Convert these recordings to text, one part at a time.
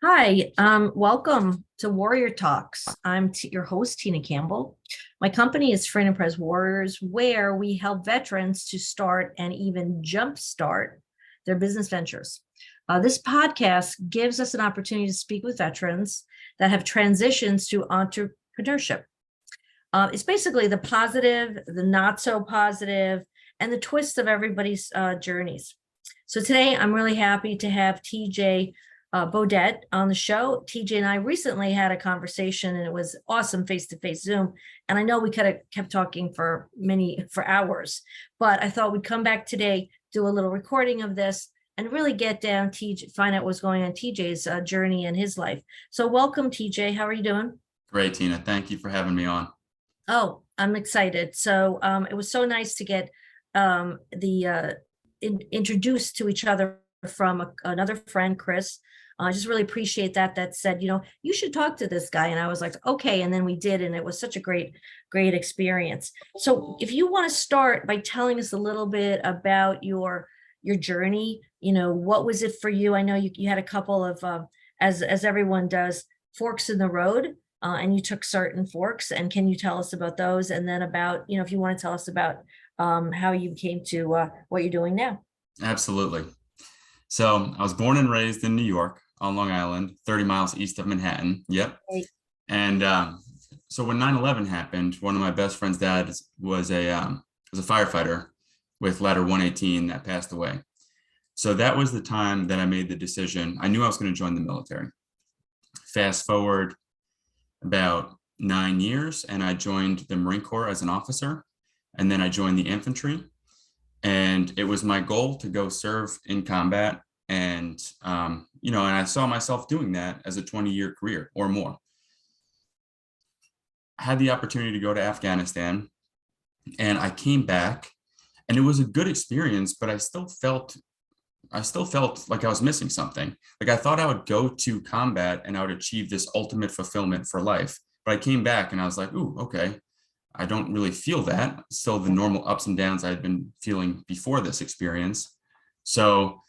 Hi, welcome to Warrior Talks. I'm your host, Tina Campbell. My company is Freedom Press Warriors, where we help veterans to start and even jumpstart their business ventures. This podcast gives us an opportunity to speak with veterans that have transitions to entrepreneurship. It's basically the positive, the not so positive, and the twist of everybody's journeys. So today I'm really happy to have TJ Beaudette on the show. TJ and I recently had a conversation and it was awesome face-to-face Zoom. And I know we could have kept talking for hours, but I thought we'd come back today, do a little recording of this and really get down TJ, find out what's going on TJ's journey in his life. So welcome TJ. How are you doing? Great, Tina. Thank you for having me on. Oh, I'm excited. So it was so nice to get introduced to each other from another friend, Chris. I just really appreciate that. That said, you should talk to this guy. And I was like, okay. And then we did, and it was such a great experience. So if you want to start by telling us a little bit about your journey, what was it for you? I know you had a couple of, as everyone does, forks in the road. And you took certain forks, and can you tell us about those? And then about, if you want to tell us about how you came to what you're doing now. Absolutely. So I was born and raised in New York on Long Island, 30 miles east of Manhattan. Yep. Right. And so when 9/11 happened, one of my best friend's dad was a firefighter with ladder 118 that passed away. So that was the time that I made the decision. I knew I was going to join the military. Fast forward about 9 years, and I joined the Marine Corps as an officer, and then I joined the infantry. And it was my goal to go serve in combat, and and I saw myself doing that as a 20-year career or more. I had the opportunity to go to Afghanistan, and I came back, and it was a good experience, but I still felt like I was missing something. Like I thought I would go to combat and I would achieve this ultimate fulfillment for life. But I came back and I was like, ooh, okay, I don't really feel that. Still the normal ups and downs I had been feeling before this experience. So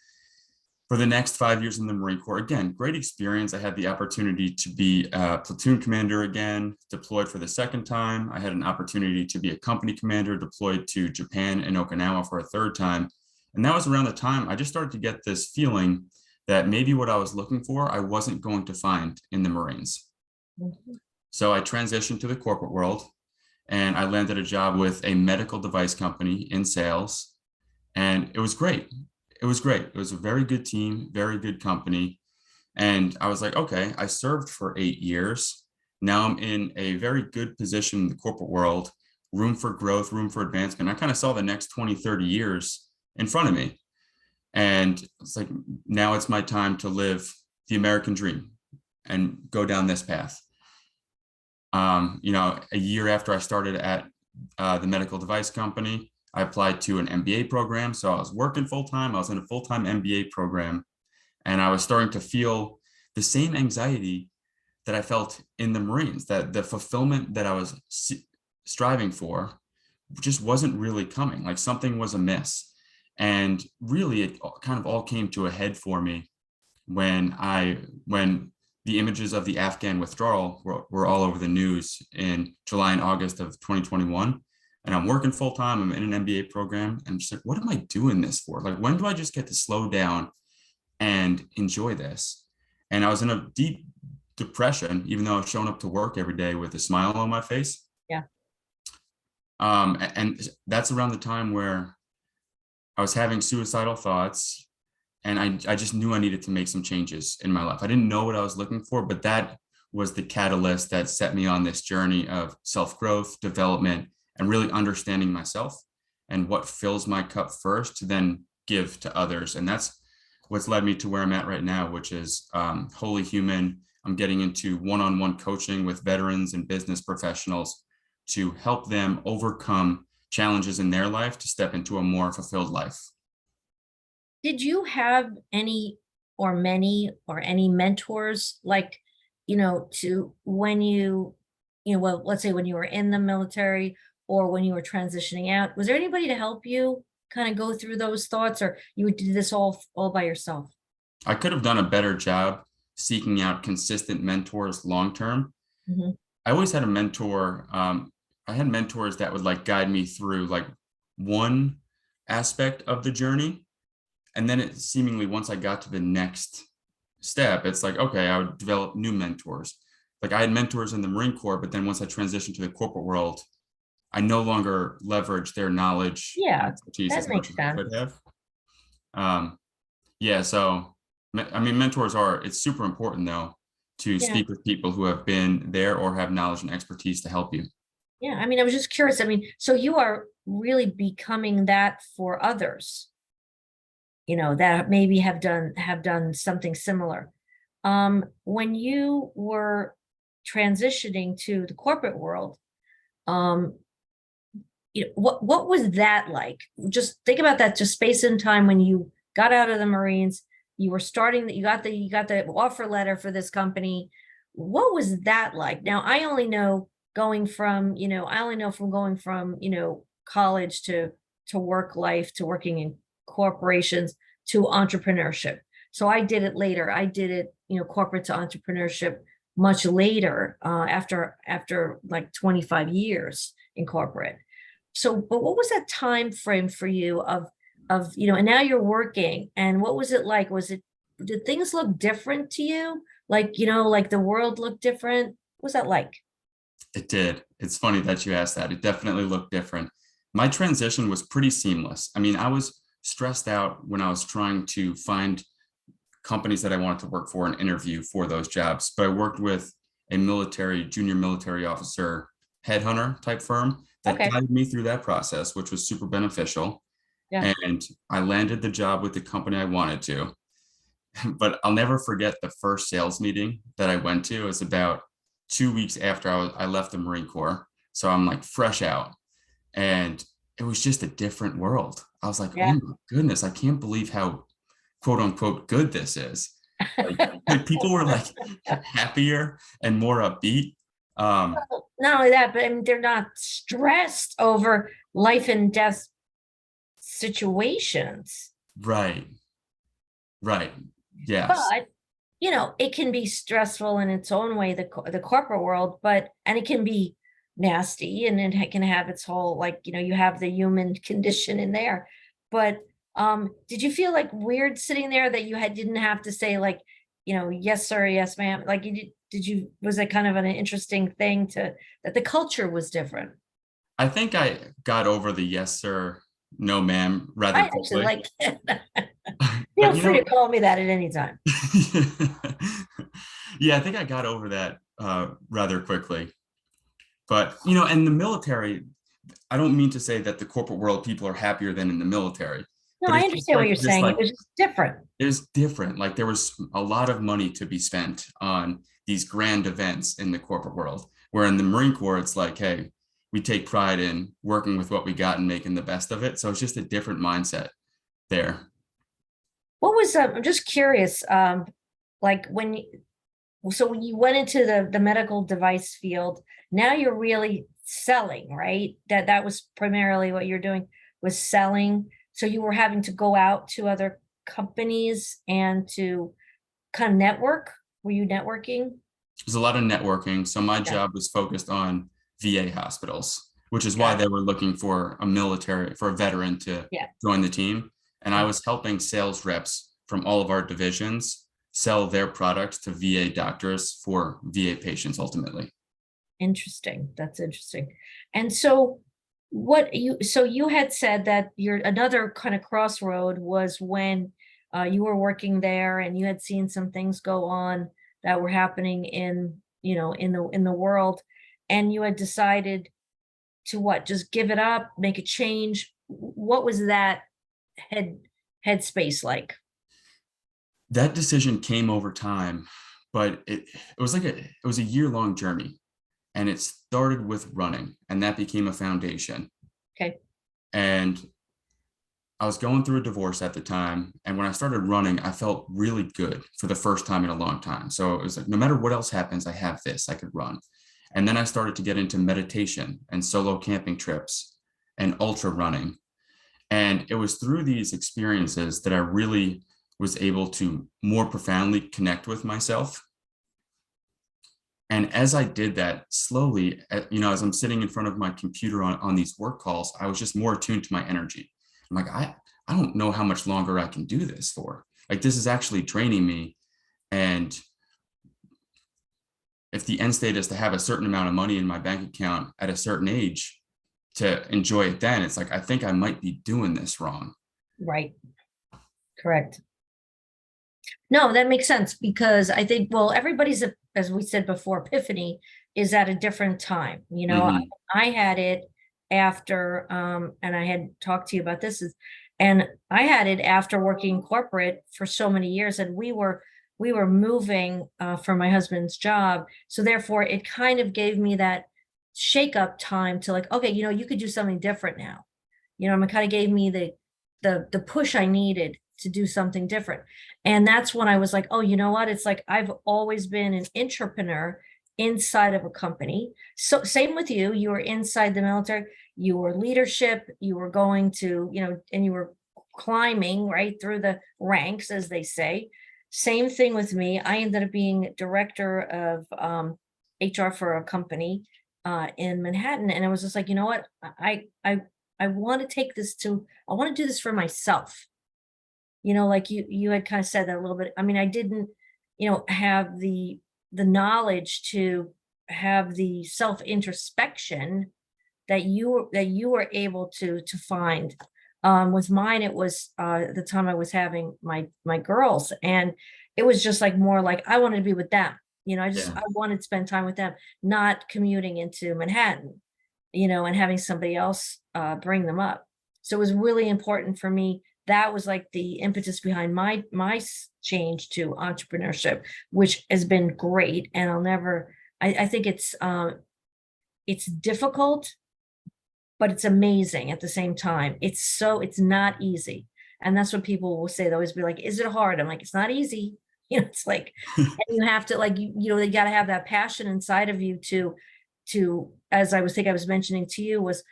for the next 5 years in the Marine Corps, again, great experience. I had the opportunity to be a platoon commander again, deployed for the second time. I had an opportunity to be a company commander, deployed to Japan and Okinawa for a third time. And that was around the time I just started to get this feeling that maybe what I was looking for, I wasn't going to find in the Marines. Mhm. So I transitioned to the corporate world, and I landed a job with a medical device company in sales. And it was great. It was great. It was a very good team, very good company. And I was like, okay, I served for 8 years. Now I'm in a very good position in the corporate world, room for growth, room for advancement. I kind of saw the next 20, 30 years in front of me. And it's like, now it's my time to live the American dream and go down this path. A year after I started at the medical device company, I applied to an MBA program. So I was working full time. I was in a full time MBA program, and I was starting to feel the same anxiety that I felt in the Marines, that the fulfillment that I was striving for just wasn't really coming. Like something was amiss. And really, it kind of all came to a head for me when the images of the Afghan withdrawal were all over the news in July and August of 2021. And I'm working full time. I'm in an MBA program. And I'm just like, what am I doing this for? Like, when do I just get to slow down and enjoy this? And I was in a deep depression, even though I was showing up to work every day with a smile on my face. Yeah. And that's around the time where I was having suicidal thoughts, and I just knew I needed to make some changes in my life. I didn't know what I was looking for, but that was the catalyst that set me on this journey of self-growth, development, and really understanding myself and what fills my cup first to then give to others. And that's what's led me to where I'm at right now, which is wholly human. I'm getting into one-on-one coaching with veterans and business professionals to help them overcome challenges in their life to step into a more fulfilled life. Did you have any or many or any mentors like, to when well, let's say when you were in the military or when you were transitioning out, was there anybody to help you kind of go through those thoughts, or you did this all by yourself? I could have done a better job seeking out consistent mentors long term. Mhm. I always had a mentor. I had mentors that would like guide me through like one aspect of the journey. And then it seemingly, once I got to the next step, it's like, okay, I would develop new mentors. Like I had mentors in the Marine Corps, but then once I transitioned to the corporate world, I no longer leverage their knowledge and Yeah, expertise that as much makes as I sense. could have. Yeah, so I mean, mentors are, it's super important though to Yeah. speak with people who have been there or have knowledge and expertise to help you. Yeah. I mean, I was just curious. I mean, so you are really becoming that for others, that maybe have done something similar. When you were transitioning to the corporate world, um, what was that like? Just think about that, just space and time when you got out of the Marines, you were starting that you got the offer letter for this company. What was that like? Now I only know from going from, college to work life to working in corporations to entrepreneurship. So I did it later. I did it, corporate to entrepreneurship much later, after like 25 years in corporate. So, but what was that time frame for you and now you're working, and what was it like? Did things look different to you? Like the world looked different? What was that like? It did. It's funny that you asked that. It definitely looked different. My transition was pretty seamless. I mean, I was stressed out when I was trying to find companies that I wanted to work for and interview for those jobs. But I worked with a junior military officer headhunter type firm that Okay. guided me through that process, which was super beneficial. Yeah. And I landed the job with the company I wanted to. But I'll never forget the first sales meeting that I went to. It was about 2 weeks after I left the Marine Corps. So I'm like fresh out. And it was just a different world. I was like, oh Yeah. my goodness, I can't believe how quote unquote good this is. Like people were like happier and more upbeat. Not only that, but I mean, they're not stressed over life and death situations. Right, right. Yes. But it can be stressful in its own way, the corporate world, and it can be nasty, and it can have its whole, like, you have the human condition in there. But did you feel like weird sitting there that didn't have to say, like, yes sir, yes ma'am? Like, was it kind of an interesting thing that the culture was different? I think I got over the yes sir, no ma'am rather I actually quickly. like it. Feel But free to call me that at any time. yeah, I think I got over that rather quickly. But in the military, I don't mean to say that the corporate world people are happier than in the military, No, but I it's just understand what like you're this, saying. It like was just different. it was different. Like there was a lot of money to be spent on these grand events in the corporate world, where in the Marine Corps, it's like, hey, we take pride in working with what we got and making the best of it. So it's just a different mindset there. What was I'm just curious, like when you went into the medical device field, now you're really selling, right? That was primarily what you're doing, was selling. So you were having to go out to other companies and to kind of network. Were you networking? There's a lot of networking. So my Yeah, job was focused on VA hospitals, which is why got they it. were looking for a veteran to Yeah, join the team. And I yeah. was helping sales reps from all of our divisions sell their products to VA doctors for VA patients ultimately. Interesting. That's interesting. And so you had said that your another kind of crossroad was when you were working there and you had seen some things go on that were happening in the world, and you had decided to what? Just give it up, make a change. What was that head headspace like? That decision came over time, but it was a year-long journey, and it started with running, and that became a foundation. Okay. And I was going through a divorce at the time. And when I started running, I felt really good for the first time in a long time. So it was like, no matter what else happens, I have this, I could run. And then I started to get into meditation and solo camping trips and ultra running. And it was through these experiences that I really was able to more profoundly connect with myself. And as I did that slowly, as I'm sitting in front of my computer on these work calls, I was just more attuned to my energy. I'm like, I don't know how much longer I can do this for. Like, this is actually draining me. And if the end state is to have a certain amount of money in my bank account at a certain age to enjoy it, then it's like, I think I might be doing this wrong. Right. Correct. No, that makes sense because I think, well, everybody's, as we said before, epiphany is at a different time. I had it after, and I had talked to you about this, and I had it after working corporate for so many years, and we were moving for my husband's job. So therefore, it kind of gave me that shake up time to like, okay, you could do something different now. It kind of gave me the push I needed to do something different. And that's when I was like, oh, you know what? It's like I've always been an entrepreneur inside of a company. So same with you. You were inside the military, you were leadership, you were going to, and you were climbing right through the ranks, as they say. Same thing with me. I ended up being director of HR for a company in Manhattan. And I was just like, you know what? I want to take this to, I want to do this for myself. Like you had kind of said that a little bit. I mean, I didn't, have the knowledge to have the self introspection that you were able to find. With mine, it was the time I was having my girls, and it was just like more like I wanted to be with them. Yeah. I wanted to spend time with them, not commuting into Manhattan, and having somebody else bring them up. So it was really important for me. That was like the impetus behind my change to entrepreneurship, which has been great. And I'll never. I think it's difficult, but it's amazing at the same time. It's not easy, and that's what people will say. They always be like, "Is it hard?" I'm like, "It's not easy." It's like, and you have to like they got to have that passion inside of you to, as I was mentioning to you, was,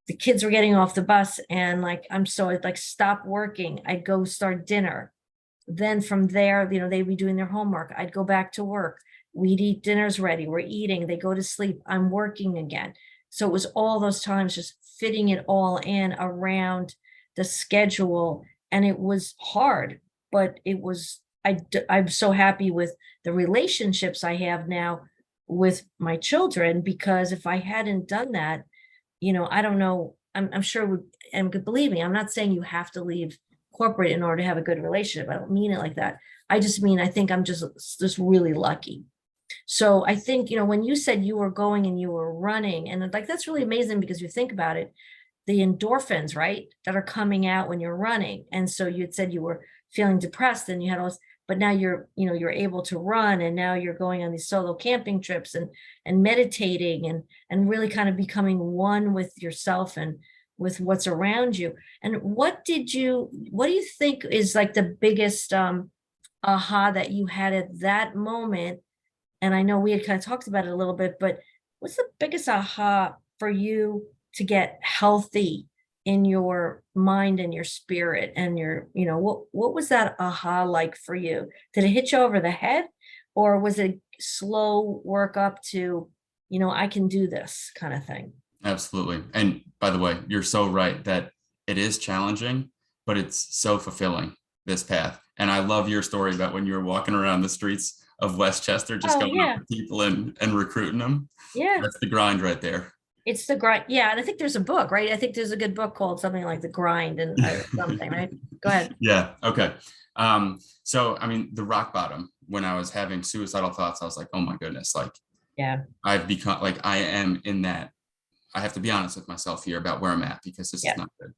the kids were getting off the bus, and like I'd like stop working, I'd go start dinner. Then from there, they'd be doing their homework, I'd go back to work, we'd eat, dinner's ready, we're eating, they go to sleep, I'm working again. So it was all those times just fitting it all in around the schedule, and it was hard, but it was I'm so happy with the relationships I have now with my children, because if I hadn't done that, I don't know. I'm sure, and believe me, I'm not saying you have to leave corporate in order to have a good relationship. I don't mean it like that. I just mean, I think I'm just really lucky. So I think, when you said you were going and you were running, and like, that's really amazing because you think about it, the endorphins, right, that are coming out when you're running. And so you had said you were feeling depressed and you had all this, but now you're able to run, and now you're going on these solo camping trips and meditating and really kind of becoming one with yourself and with what's around you. And what do you think is like the biggest aha that you had at that moment? And I know we had kind of talked about it a little bit, but what's the biggest aha for you to get healthy in your mind and your spirit and your, what was that aha like for you? Did it hit you over the head, or was it slow work up to, I can do this kind of thing? Absolutely. And by the way, you're so right that it is challenging, but it's so fulfilling, this path. And I love your story about when you were walking around the streets of Westchester, just Oh going up yeah. to people and recruiting them. Yeah. That's the grind right there. It's the grind. Yeah. And I think there's a book, right? I think there's a good book called something like The Grind and something, right? Go ahead. Yeah. Okay. So, I mean, the rock bottom, when I was having suicidal thoughts, I was like, oh my goodness, like Yeah. I've become like, I am in that. I have to be honest with myself here about where I'm at, because this is Yeah. not good.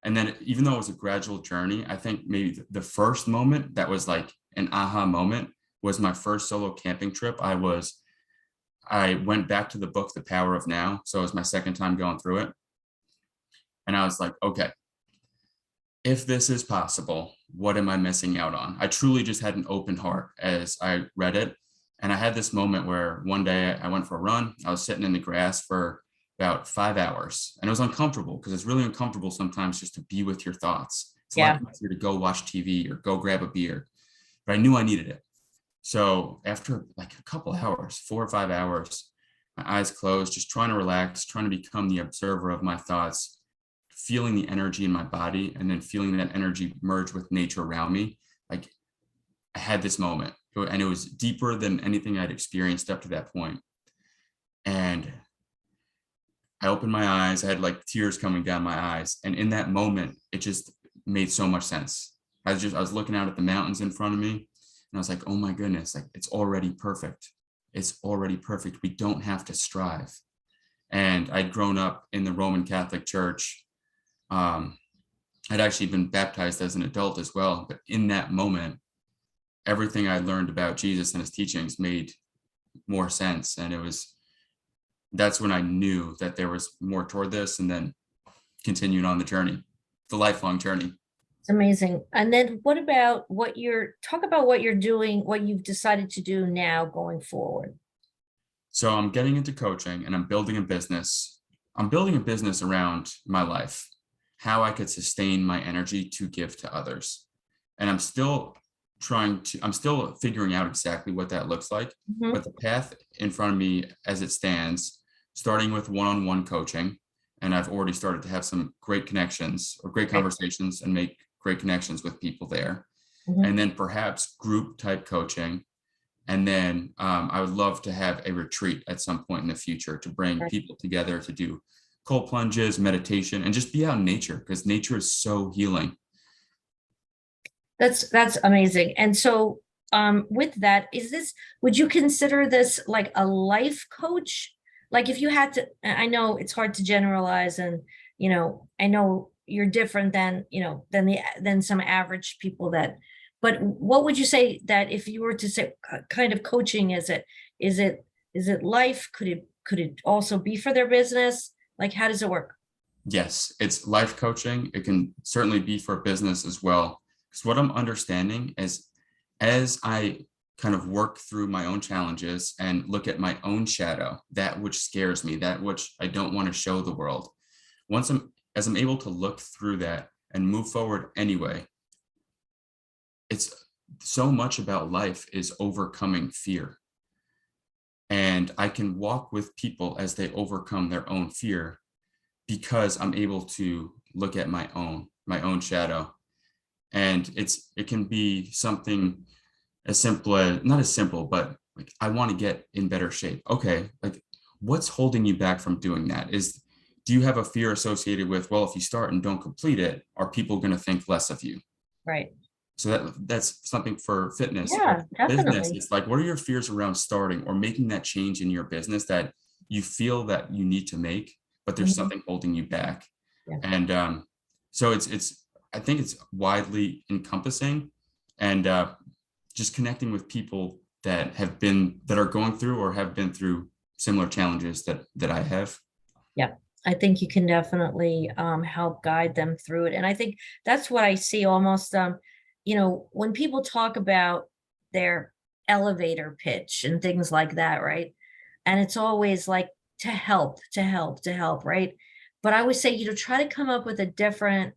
And then even though it was a gradual journey, I think maybe the first moment that was like an aha moment was my first solo camping trip. I went back to the book, The Power of Now. So it was my second time going through it. And I was like, okay, if this is possible, what am I missing out on? I truly just had an open heart as I read it. And I had this moment where one day I went for a run. I was sitting in the grass for about 5 hours, and it was uncomfortable because it's really uncomfortable sometimes just to be with your thoughts It's a Yeah. lot easier to go watch TV or go grab a beer, but I knew I needed it. So after like a couple hours, 4 or 5 hours, my eyes closed, just trying to relax, trying to become the observer of my thoughts, feeling the energy in my body, and then feeling that energy merge with nature around me. Like I had this moment, and it was deeper than anything I'd experienced up to that point. And I opened my eyes, I had like tears coming down my eyes. And in that moment, it just made so much sense. I was looking out at the mountains in front of me, and I was like, oh my goodness, like it's already perfect. It's already perfect. We don't have to strive. And I'd grown up in the Roman Catholic Church. I'd actually been baptized as an adult as well. But in that moment, everything I learned about Jesus and his teachings made more sense. And that's when I knew that there was more toward this, and then continued on the journey, the lifelong journey. It's amazing. And then talk about what you're doing, what you've decided to do now going forward. So I'm getting into coaching, and I'm building a business. I'm building a business around my life, how I could sustain my energy to give to others. And I'm still figuring out exactly what that looks like. Mhm. But the path in front of me as it stands, starting with one-on-one coaching, and I've already started to have some great connections or great Right. conversations and make great connections with people there. Mhm. And then perhaps group type coaching. And then I would love to have a retreat at some point in the future to bring Right. people together to do cold plunges, meditation, and just be out in nature, because nature is so healing. That's amazing. And so with that, would you consider this like a life coach? Like if you had to, I know it's hard to generalize, and I know you're different than, than some average people but what would you say that if you were to say kind of coaching, is it is it life? Could it also be for their business? Like how does it work? Yes, it's life coaching. It can certainly be for business as well. Because what I'm understanding is, as I kind of work through my own challenges and look at my own shadow, that which scares me, that which I don't want to show the world, as I'm able to look through that and move forward anyway, it's so much about life is overcoming fear. And I can walk with people as they overcome their own fear, because I'm able to look at my own shadow. And it can be something as simple as, not as simple, but like, I want to get in better shape. Okay, like what's holding you back from doing that? Do you have a fear associated with, well, if you start and don't complete it, are people going to think less of you? Right. So that's something for fitness. Yeah, Business, definitely. it's like, what are your fears around starting or making that change in your business that you feel that you need to make, but there's Mhm. something holding you back? Yeah. And so I think it's widely encompassing, and just connecting with people that are going through or have been through similar challenges that I have. Yeah, I think you can definitely help guide them through it. And I think that's what I see almost, when people talk about their elevator pitch and things like that, right? And it's always like to help, to help, to help, right? But I would say, try to come up with a different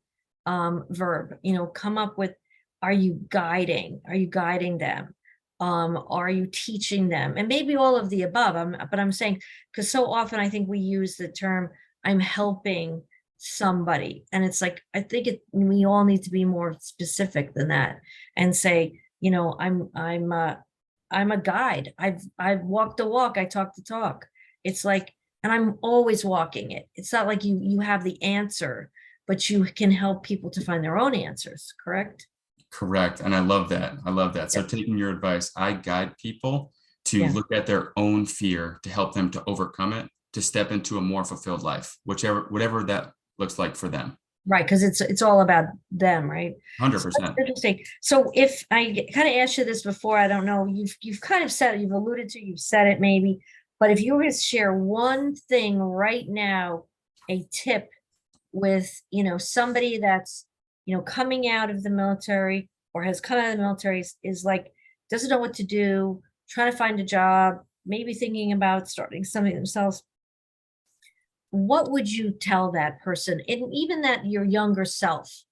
verb, come up with, are you guiding? Are you guiding them? Are you teaching them? And maybe all of the above. But I'm saying, because so often I think we use the term, I'm helping somebody. And it's like, I think we all need to be more specific than that and say, I'm a guide. I've walked the walk, I talk the talk. It's like, and I'm always walking it. It's not like you have the answer, but you can help people to find their own answers, correct? Correct. And I love that. I love that. So Yep. taking your advice, I guide people to Yeah. look at their own fear, to help them to overcome it, to step into a more fulfilled life, whatever that looks like for them. Right, because it's all about them, right? So that's 100%. interesting. So if I kind of asked you this before, I don't know, you've kind of said it, you've alluded to, you've said it maybe, but if you were to share one thing right now, a tip with, somebody that's, coming out of the military or has come out of the military is like, doesn't know what to do, trying to find a job, maybe thinking about starting something themselves, what would you tell that person, and even that your younger self,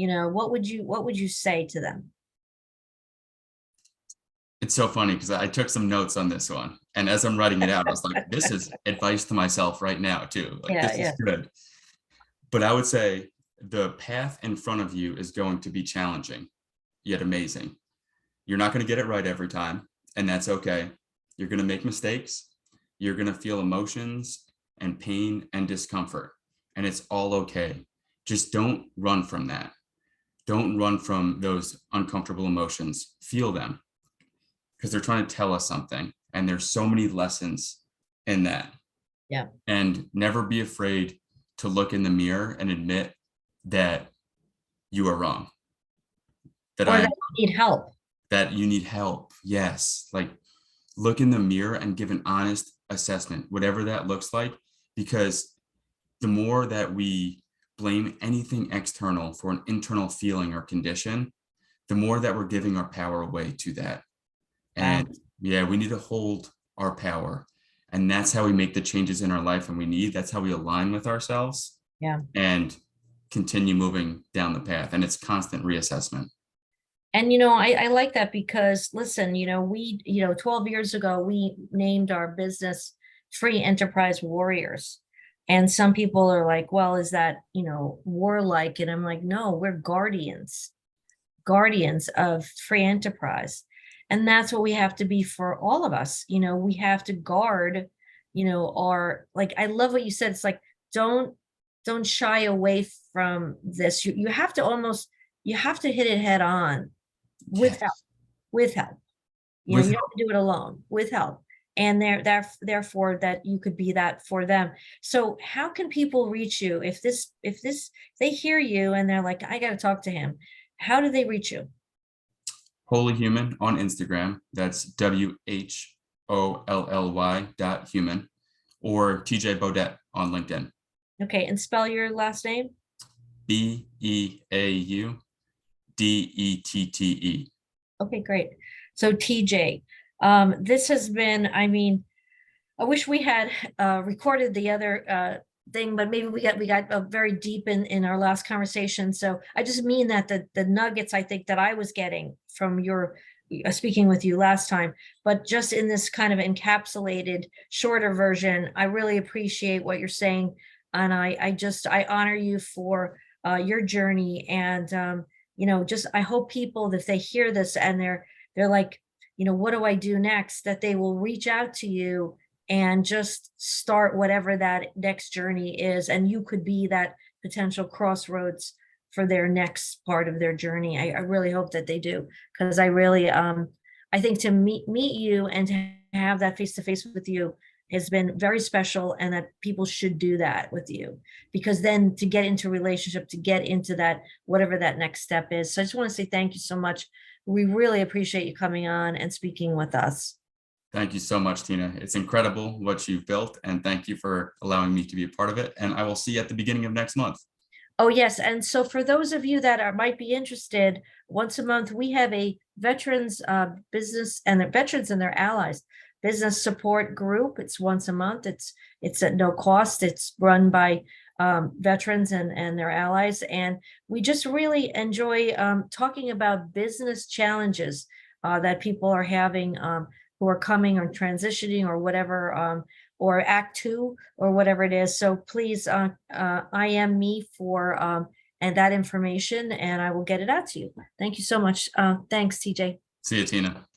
what would you say to them? It's so funny because I took some notes on this one. And as I'm writing it out, I was like, this is advice to myself right now, too. Like, Yeah, this is yeah, good. But I would say the path in front of you is going to be challenging, yet amazing. You're not going to get it right every time, and that's okay. You're going to make mistakes. You're going to feel emotions and pain and discomfort, and it's all okay. Just don't run from that. Don't run from those uncomfortable emotions. Feel them because they're trying to tell us something. And there's so many lessons in that. yeah. And never be afraid to look in the mirror and admit that you are wrong, that Or I that am, you need help. that you need help. Yes. Like look in the mirror and give an honest assessment, whatever that looks like, because the more that we blame anything external for an internal feeling or condition, the more that we're giving our power away to that. Wow. And yeah, we need to hold our power. And that's how we make the changes in our life and we need. That's how we align with ourselves Yeah. and continue moving down the path. And it's constant reassessment. And I like that because listen, 12 years ago we named our business Free Enterprise Warriors. And some people are like, well, is that, warlike? And I'm like, no, we're guardians of free enterprise. And that's what we have to be for all of us. We have to guard, our, like, I love what you said. It's like, don't shy away from this. You have to almost, you have to hit it head on with help, Yes. with help. With You don't have to do it alone, with help. And therefore that you could be that for them. So how can people reach you if they hear you and they're like, I got to talk to him? How do they reach you? Holy Human on Instagram. That's WHOLLY.human or TJ Beaudette on LinkedIn. Okay, and spell your last name. BEAUDETTE. Okay, great. So TJ, this has been, I mean, I wish we had recorded the other thing, but maybe we got very deep in our last conversation. So I just mean that the nuggets I think that I was getting from your speaking with you last time, but just in this kind of encapsulated shorter version, I really appreciate what you're saying, and I honor you for your journey, and just I hope people that if they hear this and they're like, what do I do next, that they will reach out to you and just start whatever that next journey is. And you could be that potential crossroads for their next part of their journey. I really hope that they do, because I really, I think to meet you and to have that face to face with you has been very special, and that people should do that with you, because then to get into relationship, to get into that, whatever that next step is. So I just want to say thank you so much. We really appreciate you coming on and speaking with us. Thank you so much, Tina. It's incredible what you've built, and thank you for allowing me to be a part of it. And I will see you at the beginning of next month. Oh, yes. And so for those of you that might be interested, once a month, we have a veterans business and their veterans and their allies business support group. It's once a month. It's at no cost. It's run by veterans and their allies. And we just really enjoy talking about business challenges that people are having, who are coming or transitioning or whatever, or Act Two or whatever it is. So please IM me for and that information, and I will get it out to you. Thank you so much. Thanks, TJ. See you, Tina.